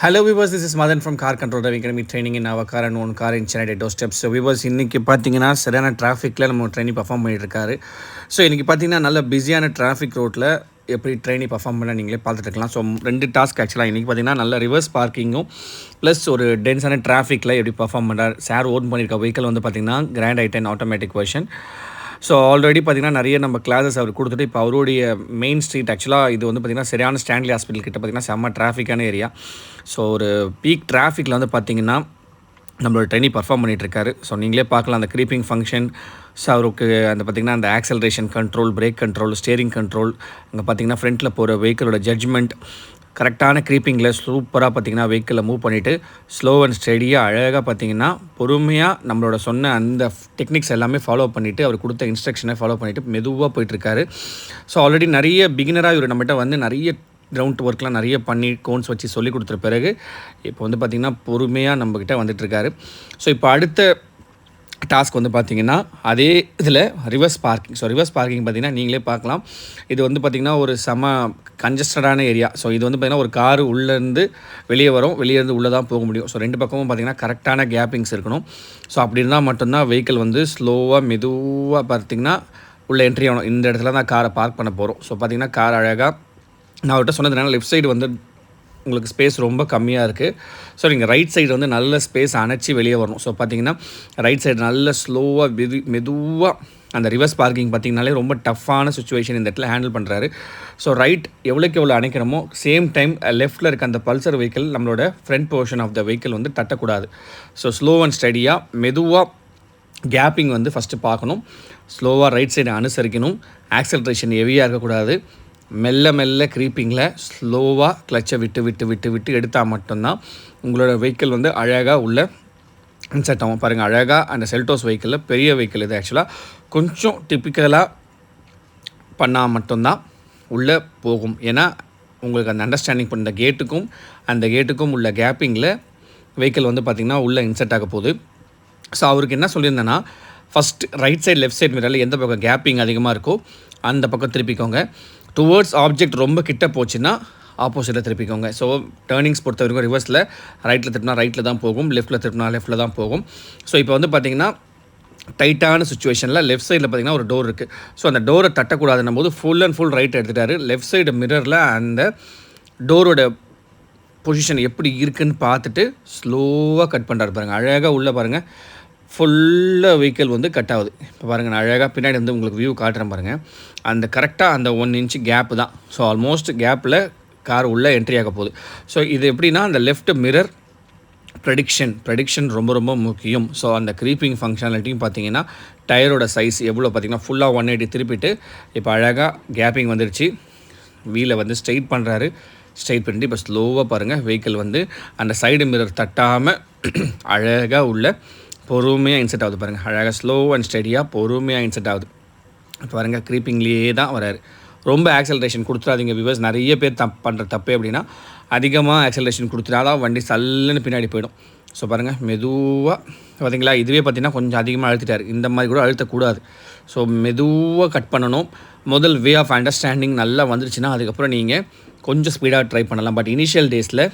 Hello viewers, this is Madan from Car Control Driving Academy training in our car and own car in Chennai doorstep. So viewers, இன்னைக்கு பார்த்தீங்கன்னா சரியான டிராஃபிக்கில் நம்ம trainee perform பண்ணிட்டு இருக்காரு. So இன்றைக்கி பார்த்தீங்கன்னா நல்ல பிஸியான டிராஃபிக் ரோட்டில் எப்படி ட்ரெயினி பர்ஃபார்ம் பண்ண நீங்களே பார்த்துட்டு இருக்கலாம். ஸோ 2 டாஸ்க் ஆக்சுவலாக இன்றைக்கி பார்த்தீங்கன்னா நல்ல ரிவர்ஸ் பார்க்கிங்கும் ப்ளஸ் ஒரு டென்ஸான டிராஃபிக்கில் எப்படி பர்ஃபார்ம் பண்ணுறாரு. சார் ஓன் பண்ணியிருக்க வெஹிக்கல் வந்து பார்த்திங்கன்னா grand i10 automatic version. So already பார்த்திங்கன்னா நிறைய நம்ம கிளாஸஸ் அவர் கொடுத்துட்டு இப்போ அவருடைய மெயின் ஸ்ட்ரீட் ஆக்சுவலாக இது வந்து பார்த்திங்கன்னா சரியான ஸ்டான்லி ஹாஸ்பிட்டல் கிட்ட பார்த்திங்கன்னா செம்ம டிராஃபிக்கான ஏரியா. ஸோ ஒரு பீக் டிராஃபிக்கில் வந்து பார்த்திங்கன்னா நம்மளோட ட்ரெயினி பர்ஃபார்ம் பண்ணிகிட்ருக்காரு. ஸோ நீங்களே பார்க்கலாம் அந்த க்ரீப்பிங் ஃபங்க்ஷன். ஸோ அவருக்கு அந்த பார்த்திங்கன்னா அந்த acceleration control, break control, steering control, அங்கே பார்த்திங்கன்னா ஃப்ரண்ட்டில் போகிற வெஹிக்கிளோட ஜட்ஜ்மெண்ட், கரெக்டான க்ரீப்பிங்கில் சூப்பராக பார்த்திங்கன்னா வெஹிக்கிளை மூவ் பண்ணிவிட்டு ஸ்லோ அண்ட் ஸ்டெடியாக அழகாக பார்த்திங்கன்னா பொறுமையாக நம்மளோட சொன்ன அந்த டெக்னிக்ஸ் எல்லாமே ஃபாலோ பண்ணிவிட்டு அவர் கொடுத்த இன்ஸ்ட்ரக்ஷனை ஃபாலோ பண்ணிவிட்டு மெதுவாக போயிட்டுருக்காரு. ஸோ ஆல்ரெடி நிறைய பிகினராக இவர் நம்மகிட்ட வந்து நிறைய கிரவுண்ட் ஒர்க்லாம் நிறைய பண்ணி கோன்ஸ் வச்சு சொல்லி கொடுத்துற பிறகு இப்போ வந்து பார்த்திங்கன்னா பொறுமையாக நம்மக்கிட்ட வந்துட்டுருக்காரு. ஸோ இப்போ அடுத்த டாஸ்க் வந்து பார்த்திங்கன்னா அதே இதில் reverse parking. So reverse parking பார்த்திங்கன்னா நீங்களே பார்க்கலாம். இது வந்து பார்த்திங்கன்னா ஒரு செம கன்ஜஸ்டடான ஏரியா. ஸோ இது வந்து பார்த்திங்கன்னா ஒரு காரு உள்ளேருந்து வெளியே வரும், வெளியேருந்து உள்ளே தான் போக முடியும். ஸோ 2 பக்கமும் பார்த்திங்கன்னா கரெக்டான கேப்பிங்ஸ் இருக்கணும். ஸோ அப்படி இருந்தால் மட்டும்தான் வெஹிக்கிள் வந்து ஸ்லோவாக மெதுவாக பார்த்திங்கன்னா உள்ளே என்ட்ரி ஆகணும். இந்த இடத்துல தான் காரை பார்க் பண்ண போகிறோம். ஸோ பார்த்திங்கன்னா கார் அழகாக நான் அவர்கிட்ட சொன்னதுனால லெஃப்ட் சைடு வந்து உங்களுக்கு ஸ்பேஸ் ரொம்ப கம்மியாக இருக்குது. ஸோ நீங்கள் ரைட் சைடு வந்து நல்ல ஸ்பேஸ் அணைச்சி வெளியே வரணும். ஸோ பார்த்தீங்கன்னா ரைட் சைடு நல்ல ஸ்லோவாக மெதுவாக அந்த ரிவர்ஸ் பார்க்கிங் பார்த்திங்கனாலே ரொம்ப டஃப்பான சுச்சுவேஷன் இந்த இடத்துல ஹேண்டில் பண்ணுறாரு. ஸோ ரைட் எவ்வளோக்கு எவ்வளோ அணைக்கிறோமோ சேம் டைம் லெஃப்ட்டில் இருக்க அந்த பல்சர் வெஹிக்கிள் நம்மளோட front portion of the vehicle வந்து தட்டக்கூடாது. ஸோ ஸ்லோ அண்ட் ஸ்டடியாக மெதுவாக கேப்பிங் வந்து ஃபஸ்ட்டு பார்க்கணும். ஸ்லோவாக ரைட் சைடு அனுசரிக்கணும். ஆக்சலரேஷன் ஹெவியாக இருக்கக்கூடாது. மெல்ல மெல்ல க்ரீப்பிங்கில் ஸ்லோவாக கிளச்சை விட்டு விட்டு விட்டு விட்டு எடுத்தால் மட்டும்தான் உங்களோட வெஹிக்கிள் வந்து அழகாக உள்ள இன்செர்ட் ஆகும். பாருங்கள், அழகாக அந்த செல்டோஸ் வெஹிக்கிளில் பெரிய வெஹிக்கிள் இது ஆக்சுவலாக கொஞ்சம் டிப்பிக்கலாக பண்ணால் மட்டும்தான் உள்ளே போகும். ஏன்னா உங்களுக்கு அந்த அண்டர்ஸ்டாண்டிங் பண்ண அந்த கேட்டுக்கும் உள்ள கேப்பிங்கில் வெஹிக்கிள் வந்து பார்த்திங்கன்னா உள்ளே இன்செர்ட் ஆக போகுது. ஸோ அவருக்கு என்ன சொல்லியிருந்தேன்னா first right side left side மிரரில் எந்த பக்கம் கேப்பிங் அதிகமாக இருக்கோ அந்த பக்கம் திருப்பிக்கோங்க. டுவர்ட்ஸ் ஆப்ஜெக்ட் ரொம்ப கிட்ட போச்சுன்னா ஆப்போசிட்டில் திருப்பிக்கோங்க. ஸோ டேர்னிங்ஸ் பொறுத்த வரைக்கும் ரிவர்ஸில் ரைட்டில் திருப்பினா ரைட்டில் தான் போகும், லெஃப்ட்டில் திருப்பினா லெஃப்ட்டில் தான் போகும். ஸோ இப்போ வந்து பார்த்திங்கன்னா டைட்டான சுச்சுவேஷனில் லெஃப்ட் சைடில் பார்த்திங்கன்னா ஒரு டோர் இருக்குது. ஸோ அந்த டோரை தட்டக்கூடாதுன்னும் போது ஃபுல் அண்ட் ஃபுல் ரைட் எடுத்துட்டாரு. லெஃப்ட் சைடு மிரரில் அந்த டோரோட பொசிஷன் எப்படி இருக்குதுன்னு பார்த்துட்டு ஸ்லோவாக கட் பண்ணுறாரு. பாருங்கள், அழகாக உள்ளே பாருங்கள் ஃபுல்லாக வெஹிக்கிள் வந்து கட் ஆகுது. இப்போ பாருங்கள், நான் அழகாக பின்னாடி வந்து உங்களுக்கு வியூ காட்டுறேன் பாருங்கள். அந்த கரெக்டாக அந்த 1 இன்ச் கேப்பு தான். ஸோ ஆல்மோஸ்ட் கேப்பில் கார் உள்ளே என்ட்ரி ஆக போகுது. ஸோ இது எப்படின்னா அந்த லெஃப்ட் மிரர் ப்ரெடிக்ஷன் ரொம்ப ரொம்ப முக்கியம். ஸோ அந்த க்ரீப்பிங் ஃபங்க்ஷனாலிட்டியும் பார்த்தீங்கன்னா டயரோட சைஸ் எவ்வளோ பார்த்திங்கன்னா ஃபுல்லாக 180 திருப்பிட்டு இப்போ அழகாக கேப்பிங் வந்துடுச்சு. வீலை வந்து ஸ்ட்ரெயிட் பண்ணுறாரு. ஸ்ட்ரெயிட் பண்ணிட்டு இப்போ ஸ்லோவாக பாருங்கள் வெஹிக்கிள் வந்து அந்த சைடு மிரர் தட்டாமல் அழகாக உள்ள பொறுமையாக இன்செர்ட் ஆகுது. பாருங்கள், அழகாக ஸ்லோ அண்ட் ஸ்டடியாக பொறுமையாக இன்செர்ட் ஆகுது. இப்போ பாருங்கள் க்ரீப்பிங்லேயே தான் வராரு. ரொம்ப ஆக்சலரேஷன் கொடுத்துடாதீங்க வியூவர்ஸ். நிறைய பேர் பண்ணுற தப்பு எப்படின்னா அதிகமாக ஆக்சலரேஷன் கொடுத்துட்டாதான் வண்டி சல்லுன்னு பின்னாடி போயிடும். ஸோ பாருங்கள் மெதுவாக பார்த்தீங்களா, இதுவே பார்த்திங்கன்னா கொஞ்சம் அதிகமாக அழுத்திட்டார். இந்த மாதிரி கூட அழுத்தக்கூடாது. ஸோ மெதுவாக கட் பண்ணணும். முதல் வே ஆஃப் அண்டர்ஸ்டாண்டிங் நல்லா வந்துருச்சுன்னா அதுக்கப்புறம் நீங்கள் கொஞ்சம் ஸ்பீடாக ட்ரை பண்ணலாம். பட் இனிஷியல் டேஸில்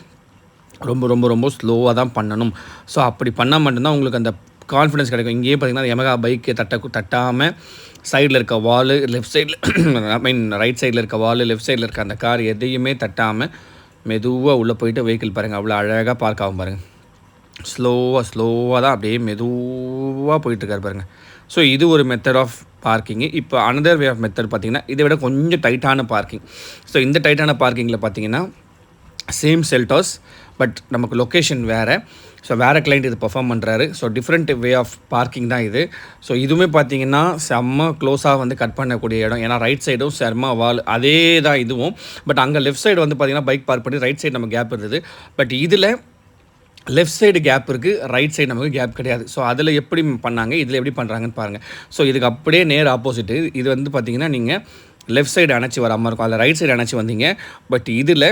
ரொம்ப ரொம்ப ரொம்ப ஸ்லோவாக தான் பண்ணணும். ஸோ அப்படி பண்ணால் மட்டும்தான் உங்களுக்கு அந்த கான்ஃபிடன்ஸ் கிடைக்கும். இங்கேயே பார்த்திங்கன்னா யமகா பைக்கு தட்டாமல் சைடில் இருக்க வாலு, லெஃப்ட் சைடில் ரைட் சைடில் இருக்க வாலு, லெஃப்ட் சைடில் இருக்க அந்த கார் எதையுமே தட்டாமல் மெதுவாக உள்ளே போயிட்டு வெஹிக்கிள் பாருங்கள் அவ்வளோ அழகாக பார்க் ஆகும். பாருங்கள், ஸ்லோவாக தான் அப்படியே மெதுவாக போயிட்டுருக்காரு பாருங்கள். ஸோ இது ஒரு மெத்தட் ஆஃப் பார்க்கிங்கு. இப்போ அனதர் வே ஆஃப் மெத்தட் பார்த்திங்கன்னா இதை விட கொஞ்சம் டைட்டான பார்க்கிங். ஸோ இந்த டைட்டான பார்க்கிங்கில் பார்த்திங்கன்னா சேம் செல்டாஸ் பட் நமக்கு லொக்கேஷன் வேறு. ஸோ வேறு கிளைண்ட் இது பர்ஃபார்ம் பண்ணுறாரு. ஸோ டிஃப்ரெண்ட் வே ஆஃப் பார்க்கிங் தான் இது. ஸோ இதுவுமே பார்த்திங்கன்னா செம்ம க்ளோஸாக வந்து கட் பண்ணக்கூடிய இடம். ஏன்னா ரைட் சைடும் செம்ம வால் அதே தான் இதுவும். பட் அங்கே லெஃப்ட் சைடு வந்து பார்த்திங்கன்னா பைக் பார்க் பண்ணி ரைட் சைடு நம்ம கேப் இருந்தது. பட் இதில் லெஃப்ட் சைடு கேப் இருக்குது, ரைட் சைடு நமக்கு கேப் கிடையாது. ஸோ அதில் எப்படி பண்ணாங்க, இதில் எப்படி பண்ணுறாங்கன்னு பாருங்கள். ஸோ இதுக்கு அப்படியே நேர் ஆப்போசிட்டு. இது வந்து பார்த்திங்கன்னா நீங்கள் லெஃப்ட் சைடு அணைச்சி வராமல் இருக்கும், அதில் ரைட் சைடு அணைச்சி வந்தீங்க. பட் இதில்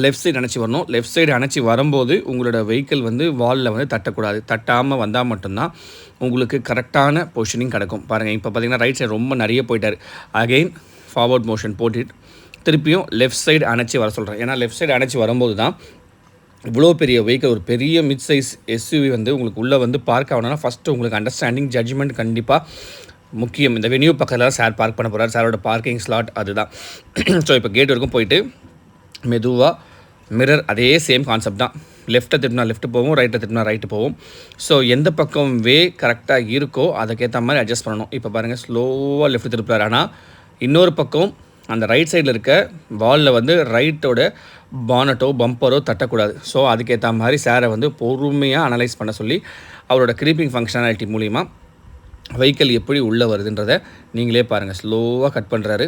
லெஃப்ட் சைடு அணைச்சி வரணும். லெஃப்ட் சைடு அணைச்சி வரும்போது உங்களோட வெஹிக்கிள் வந்து வாலில் வந்து தட்டக்கூடாது. தட்டாமல் வந்தால் மட்டும்தான் உங்களுக்கு கரெக்டான பொசிஷனிங் கிடைக்கும். பாருங்கள், இப்போ பார்த்திங்கன்னா ரைட் சைடு ரொம்ப நிறைய போயிட்டார். அகெயின் ஃபார்வர்ட் மோஷன் போட்டுட்டு திருப்பியும் லெஃப்ட் சைடு அணைச்சி வர சொல்கிறேன். ஏன்னா லெஃப்ட் சைடு அணைச்சி வரும்போது தான் இவ்வளோ பெரிய வெஹிக்கிள் ஒரு பெரிய மிட் சைஸ் எஸ்யூவி வந்து உங்களுக்கு உள்ளே வந்து பார்க் ஆகணும்னா ஃபஸ்ட்டு உங்களுக்கு அண்டர்ஸ்டாண்டிங் ஜட்ஜ்மெண்ட் கண்டிப்பாக முக்கியம். இந்த வென்யூ பக்கத்தில் சார் பார்க் பண்ண போகிறார், சாரோட பார்க்கிங் ஸ்லாட் அதுதான். ஸோ இப்போ கேட் வரைக்கும் போயிட்டு மெதுவாக மிரர் அதே சேம் கான்செப்ட் தான். லெஃப்ட்டை திருப்பினா லெஃப்ட்டு போவோம், ரைட்டை திருப்பினா ரைட்டு போவோம். ஸோ எந்த பக்கம் வே கரெக்டாக இருக்கோ அதுக்கேற்ற மாதிரி அட்ஜஸ்ட் பண்ணணும். இப்போ பாருங்கள் ஸ்லோவாக லெஃப்ட் திருப்புறாரு, ஆனால் இன்னொரு பக்கம் அந்த ரைட் சைடில் இருக்க வாலில் வந்து ரைட்டோட பானட்டோ பம்பரோ தட்டக்கூடாது. ஸோ அதுக்கேற்ற மாதிரி சாரை வந்து பொறுமையாக அனலைஸ் பண்ண சொல்லி அவரோட க்ரீப்பிங் ஃபங்க்ஷனாலிட்டி மூலிமா வெஹிக்கிள் எப்படி உள்ளே வருதுன்றதை நீங்களே பாருங்கள். ஸ்லோவாக கட் பண்ணுறாரு.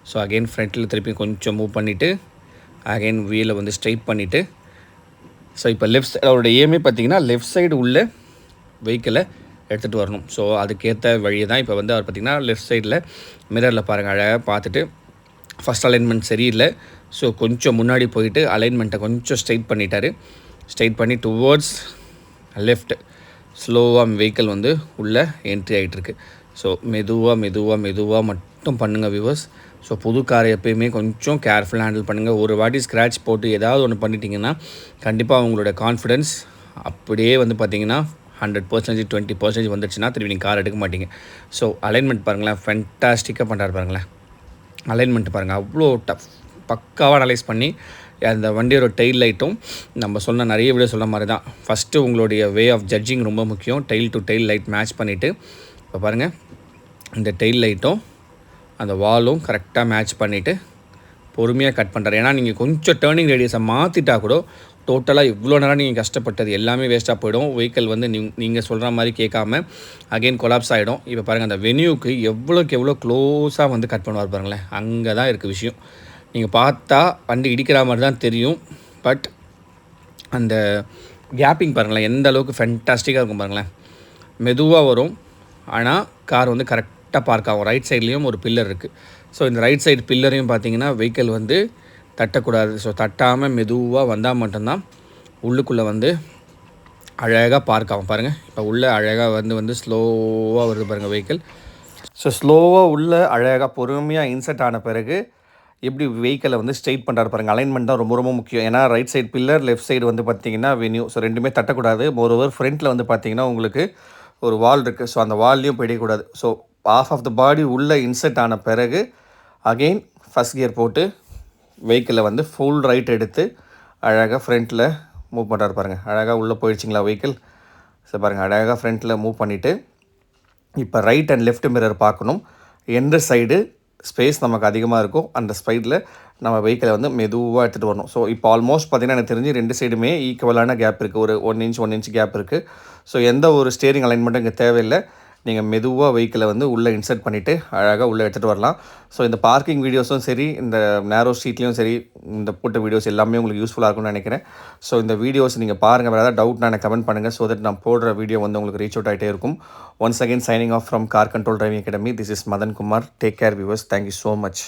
ஸோ அகெயின் ஃப்ரண்ட்டில் திருப்பி கொஞ்சம் மூவ் பண்ணிவிட்டு அகெயின் வீலை வந்து ஸ்ட்ரைட் பண்ணிவிட்டு ஸோ இப்போ லெஃப்ட் சைடு அவரோட ஏமே பார்த்தீங்கன்னா லெஃப்ட் சைடு உள்ள வெஹிக்கிளை எடுத்துகிட்டு வரணும். ஸோ அதுக்கேற்ற வழியை தான் இப்போ வந்து அவர் பார்த்திங்கன்னா லெஃப்ட் சைடில் மிரரில் பாருங்கள் அழகாக பார்த்துட்டு ஃபஸ்ட் அலைன்மெண்ட் சரியில்லை. ஸோ கொஞ்சம் முன்னாடி போயிட்டு அலைன்மெண்ட்டை கொஞ்சம் ஸ்ட்ரைட் பண்ணிட்டார். ஸ்ட்ரைட் பண்ணி டுவோர்ட்ஸ் லெஃப்ட் ஸ்லோவாக வெஹிக்கிள் வந்து உள்ளே என்ட்ரி ஆகிட்டுருக்கு. ஸோ மெதுவாக மட்டும் பண்ணுங்கள் வியூவர்ஸ். ஸோ புது காரை எப்போயுமே கொஞ்சம் கேர்ஃபுல்லாக ஹேண்டில் பண்ணுங்கள். ஒரு வாட்டி ஸ்க்ராட்ச் போட்டு ஏதாவது ஒன்று பண்ணிட்டீங்கன்னா கண்டிப்பாக உங்களோட கான்ஃபிடென்ஸ் அப்படியே வந்து பார்த்திங்கன்னா 100% 20% வந்துடுச்சுன்னா திரும்பி நீங்கள் கார் எடுக்க மாட்டீங்க. ஸோ அலைன்மெண்ட் பாருங்களேன், ஃபென்டாஸ்டிக்காக பண்ணுறாரு பாருங்களேன். அலைன்மெண்ட் பாருங்கள், அவ்வளோ பக்காவாக அனலைஸ் பண்ணி அந்த வண்டியோட டெயில் லைட்டும் நம்ம சொன்ன நிறைய வீடியோ சொல்கிற மாதிரி தான். ஃபஸ்ட்டு உங்களுடைய வே ஆஃப் ஜட்ஜிங் ரொம்ப முக்கியம். Tail to tail light match பண்ணிவிட்டு இப்போ பாருங்கள் இந்த டெயில் லைட்டும் அந்த வாலும் கரெக்டாக மேட்ச் பண்ணிவிட்டு பொறுமையாக கட் பண்ணுறாரு. ஏன்னா நீங்கள் கொஞ்சம் டேர்னிங் ரேடியஸை மாற்றிட்டா கூட டோட்டலாக இவ்வளோ நேரம் நீங்கள் கஷ்டப்பட்டது எல்லாமே வேஸ்ட்டாக போயிடும். வெஹிக்கிள் வந்து நீங்கள் சொல்கிற மாதிரி கேட்காம அகெயின் கொலாப்ஸ் ஆகிடும். இப்போ பாருங்கள் அந்த வென்யூக்கு எவ்வளோக்கு எவ்வளோ க்ளோஸாக வந்து கட் பண்ணுவார் பாருங்களேன். அங்கே தான் இருக்குது விஷயம். நீங்கள் பார்த்தா வண்டி இடிக்கிற மாதிரி தான் தெரியும், பட் அந்த கேப்பிங் பாருங்களேன் எந்த அளவுக்கு ஃபென்டாஸ்டிக்காக இருக்கும் பாருங்களேன். மெதுவாக வரும், ஆனால் கார் வந்து கரெக்டாக பார்க் ஆகும். ரைட் சைட்லேயும் ஒரு பில்லர் இருக்குது. ஸோ இந்த ரைட் சைடு பில்லரையும் பார்த்தீங்கன்னா வெஹிக்கிள் வந்து தட்டக்கூடாது. ஸோ தட்டாமல் மெதுவாக வந்தால் மட்டும்தான் உள்ளுக்குள்ளே வந்து அழகாக பார்க் ஆகும். பாருங்கள் இப்போ உள்ளே அழகாக வந்து ஸ்லோவாக வருது பாருங்கள் வெஹிக்கிள். ஸோ ஸ்லோவாக உள்ளே அழகாக பொறுமையாக இன்செர்ட் ஆன பிறகு எப்படி வெஹிக்கிளை வந்து ஸ்ட்ரெயிட் பண்ணுறாரு பாருங்கள். அலைன்மெண்ட் தான் ரொம்ப ரொம்ப முக்கியம். ஏன்னா right side pillar, left side வந்து பார்த்திங்கன்னா வென்யூ. ஸோ ரெண்டுமே தட்டக்கூடாது. மோரோவர் ஃப்ரண்ட்டில் வந்து பார்த்திங்கன்னா உங்களுக்கு ஒரு வால் இருக்குது. ஸோ அந்த வால்லையும் போயிடக்கூடாது. ஸோ ஆஃப் த பாடி உள்ளே இன்செர்ட் ஆன பிறகு அகெயின் ஃபஸ்ட் கியர் போட்டு வெஹிக்கிளை வந்து ஃபுல் ரைட் எடுத்து அழகாக ஃப்ரண்ட்டில் மூவ் பண்ணுறாரு பாருங்கள். அழகாக உள்ளே போயிடுச்சிங்களா வெஹிக்கிள். ஸோ பாருங்கள் அழகாக ஃப்ரண்ட்டில் மூவ் பண்ணிவிட்டு இப்போ ரைட் அண்ட் லெஃப்ட் மிரர் பார்க்கணும். எந்த சைடு ஸ்பேஸ் நமக்கு அதிகமாக இருக்கும் அந்த சைடில் நம்ம வெஹிக்கிளை வந்து மெதுவாக எடுத்துகிட்டு வரணும். ஸோ இப்போ ஆல்மோஸ்ட் பார்த்திங்கன்னா எனக்கு தெரிஞ்சு ரெண்டு சைடுமே ஈக்குவலான கேப் இருக்குது. ஒரு 1 இன்ச் கேப் இருக்குது. ஸோ எந்த ஒரு ஸ்டேரிங் அலைன்மெண்ட்டும் இங்கே தேவையில்லை. நீங்கள் மெதுவாக வெஹிக்கிளை வந்து உள்ளே இன்சர்ட் பண்ணிவிட்டு அழகாக உள்ளே எடுத்துகிட்டு வரலாம். ஸோ இந்த பார்க்கிங் வீடியோஸும் சரி, இந்த நேரோ ஸ்ட்ரீட்லேயும் சரி, இந்த போட்ட வீடியோஸ் எல்லாமே உங்களுக்கு யூஸ்ஃபுல்லாக இருக்கும்னு நினைக்கிறேன். ஸோ இந்த வீடியோஸ் நீங்கள் பாருங்கள். வேறு ஏதாவது டவுட்னா எனக்கு கமெண்ட் பண்ணுங்கள். ஸோ தட் நான் போடுற வீடியோ வந்து உங்களுக்கு ரீச் அவுட் ஆகிட்டே இருக்கும். Once again signing off from Car Control Driving Academy. This is Madan Kumar. Take care viewers. Thank you so much.